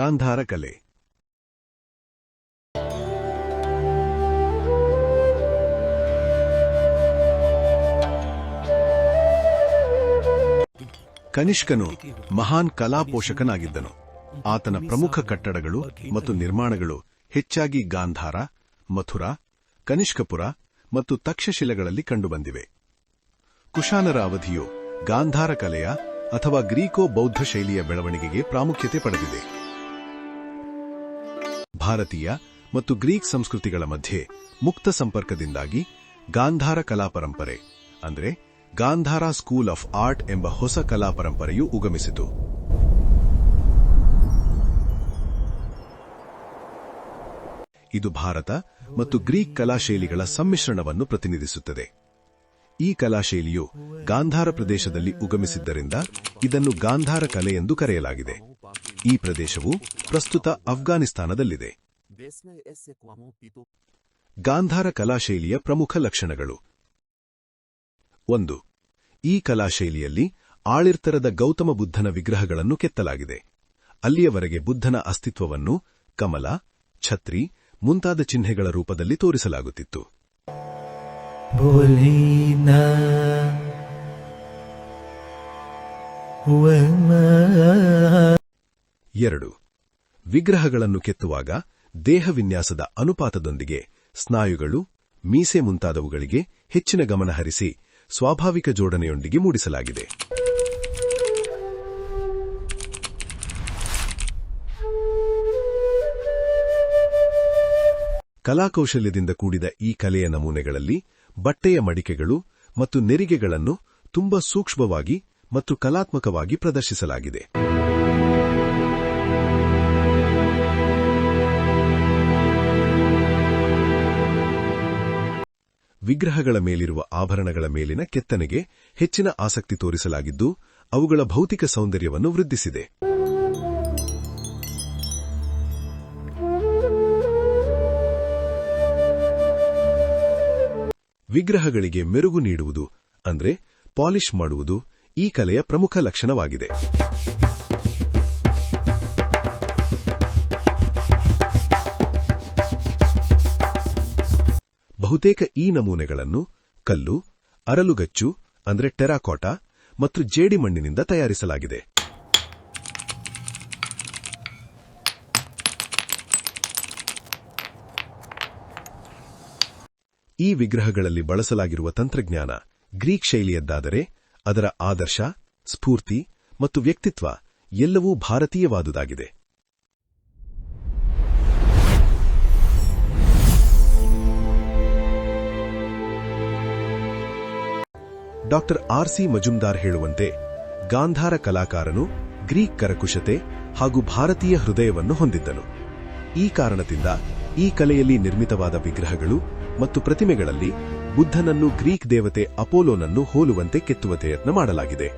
ಗಾಂಧಾರ ಕಲೆ. ಕನಿಷ್ಕನು ಮಹಾನ್ ಕಲಾಪೋಷಕನಾಗಿದ್ದನು. ಆತನ ಪ್ರಮುಖ ಕಟ್ಟಡಗಳು ಮತ್ತು ನಿರ್ಮಾಣಗಳು ಹೆಚ್ಚಾಗಿ ಗಾಂಧಾರ, ಮಥುರಾ, ಕನಿಷ್ಕಪುರ ಮತ್ತು ತಕ್ಷಶಿಲೆಗಳಲ್ಲಿ ಕಂಡುಬಂದಿವೆ. ಕುಶಾನರ ಅವಧಿಯು ಗಾಂಧಾರ ಕಲೆಯ ಅಥವಾ ಗ್ರೀಕೋ ಬೌದ್ಧ ಶೈಲಿಯ ಬೆಳವಣಿಗೆಗೆ ಪ್ರಾಮುಖ್ಯತೆ ಪಡೆದಿದೆ. ಭಾರತೀಯ ಮತ್ತು ಗ್ರೀಕ್ ಸಂಸ್ಕೃತಿಗಳ ಮಧ್ಯೆ ಮುಕ್ತ ಸಂಪರ್ಕದಿಂದಾಗಿ ಗಾಂಧಾರ ಕಲಾಪರಂಪರೆ ಅಂದರೆ ಗಾಂಧಾರ ಸ್ಕೂಲ್ ಆಫ್ ಆರ್ಟ್ ಎಂಬ ಹೊಸ ಕಲಾಪರಂಪರೆಯು ಉಗಮಿಸಿತು. ಇದು ಭಾರತ ಮತ್ತು ಗ್ರೀಕ್ ಕಲಾಶೈಲಿಗಳ ಸಮ್ಮಿಶ್ರಣವನ್ನು ಪ್ರತಿನಿಧಿಸುತ್ತದೆ. ಈ ಕಲಾಶೈಲಿಯು ಗಾಂಧಾರ ಪ್ರದೇಶದಲ್ಲಿ ಉಗಮಿಸಿದ್ದರಿಂದ ಇದನ್ನು ಗಾಂಧಾರ ಕಲೆ ಎಂದು ಕರೆಯಲಾಗಿದೆ. ಈ ಪ್ರದೇಶವು ಪ್ರಸ್ತುತ ಅಫ್ಘಾನಿಸ್ತಾನದಲ್ಲಿದೆ. ಗಾಂಧಾರ ಕಲಾಶೈಲಿಯ ಪ್ರಮುಖ ಲಕ್ಷಣಗಳು. 1. ಈ ಕಲಾಶೈಲಿಯಲ್ಲಿ ಆಳಿರ್ತರದ ಗೌತಮ ಬುದ್ಧನ ವಿಗ್ರಹಗಳನ್ನು ಕೆತ್ತಲಾಗಿದೆ. ಅಲ್ಲಿಯವರೆಗೆ ಬುದ್ಧನ ಅಸ್ತಿತ್ವವನ್ನು ಕಮಲ, ಛತ್ರಿ ಮುಂತಾದ ಚಿಹ್ನೆಗಳ ರೂಪದಲ್ಲಿ ತೋರಿಸಲಾಗುತ್ತಿತ್ತು. 2. ವಿಗ್ರಹಗಳನ್ನು ಕೆತ್ತುವಾಗ ದೇಹವಿನ್ಯಾಸದ ಅನುಪಾತದೊಂದಿಗೆ ಸ್ನಾಯುಗಳು, ಮೀಸೆ ಮುಂತಾದವುಗಳಿಗೆ ಹೆಚ್ಚಿನ ಗಮನ ಹರಿಸಿ ಸ್ವಾಭಾವಿಕ ಜೋಡಣೆಯೊಂದಿಗೆ ಮೂಡಿಸಲಾಗಿದೆ. ಕಲಾಕೌಶಲ್ಯದಿಂದ ಕೂಡಿದ ಈ ಕಲೆಯ ನಮೂನೆಗಳಲ್ಲಿ ಬಟ್ಟೆಯ ಮಡಿಕೆಗಳು ಮತ್ತು ನೆರಿಗೆಗಳನ್ನು ತುಂಬಾ ಸೂಕ್ಷ್ಮವಾಗಿ ಮತ್ತು ಕಲಾತ್ಮಕವಾಗಿ ಪ್ರದರ್ಶಿಸಲಾಗಿದೆ. ವಿಗ್ರಹಗಳ ಮೇಲಿರುವ ಆಭರಣಗಳ ಮೇಲಿನ ಕೆತ್ತನೆಗೆ ಹೆಚ್ಚಿನ ಆಸಕ್ತಿ ತೋರಿಸಲಾಗಿದ್ದು, ಅವುಗಳ ಭೌತಿಕ ಸೌಂದರ್ಯವನ್ನು ವೃದ್ಧಿಸಿದೆ. ವಿಗ್ರಹಗಳಿಗೆ ಮೆರುಗು ನೀಡುವುದು ಅಂದರೆ ಪಾಲಿಶ್ ಮಾಡುವುದು ಈ ಕಲೆಯ ಪ್ರಮುಖ ಲಕ್ಷಣವಾಗಿದೆ. ಬಹುತೇಕ ಈ ನಮೂನೆಗಳನ್ನು ಕಲ್ಲು, ಅರಲುಗಚ್ಚು ಅಂದರೆ ಟೆರಾಕೋಟಾ ಮತ್ತು ಜೇಡಿಮಣ್ಣಿನಿಂದ ತಯಾರಿಸಲಾಗಿದೆ. ಈ ವಿಗ್ರಹಗಳಲ್ಲಿ ಬಳಸಲಾಗಿರುವ ತಂತ್ರಜ್ಞಾನ ಗ್ರೀಕ್ ಶೈಲಿಯದ್ದಾದರೆ ಅದರ ಆದರ್ಶ, ಸ್ಫೂರ್ತಿ ಮತ್ತು ವ್ಯಕ್ತಿತ್ವ ಎಲ್ಲವೂ ಭಾರತೀಯವಾದುದಾಗಿದೆ. ಡಾ. ಆರ್.ಸಿ. ಮಜುಮ್ದಾರ್ ಹೇಳುವಂತೆ ಗಾಂಧಾರ ಕಲಾಕಾರನು ಗ್ರೀಕ್ ಕರಕುಶತೆ ಹಾಗೂ ಭಾರತೀಯ ಹೃದಯವನ್ನು ಹೊಂದಿದ್ದನು. ಈ ಕಾರಣದಿಂದ ಈ ಕಲೆಯಲ್ಲಿ ನಿರ್ಮಿತವಾದ ವಿಗ್ರಹಗಳು ಮತ್ತು ಪ್ರತಿಮೆಗಳಲ್ಲಿ ಬುದ್ಧನನ್ನು ಗ್ರೀಕ್ ದೇವತೆ ಅಪೋಲೋನನ್ನು ಹೋಲುವಂತೆ ಕೆತ್ತುವ ಪ್ರಯತ್ನ ಮಾಡಲಾಗಿದೆ.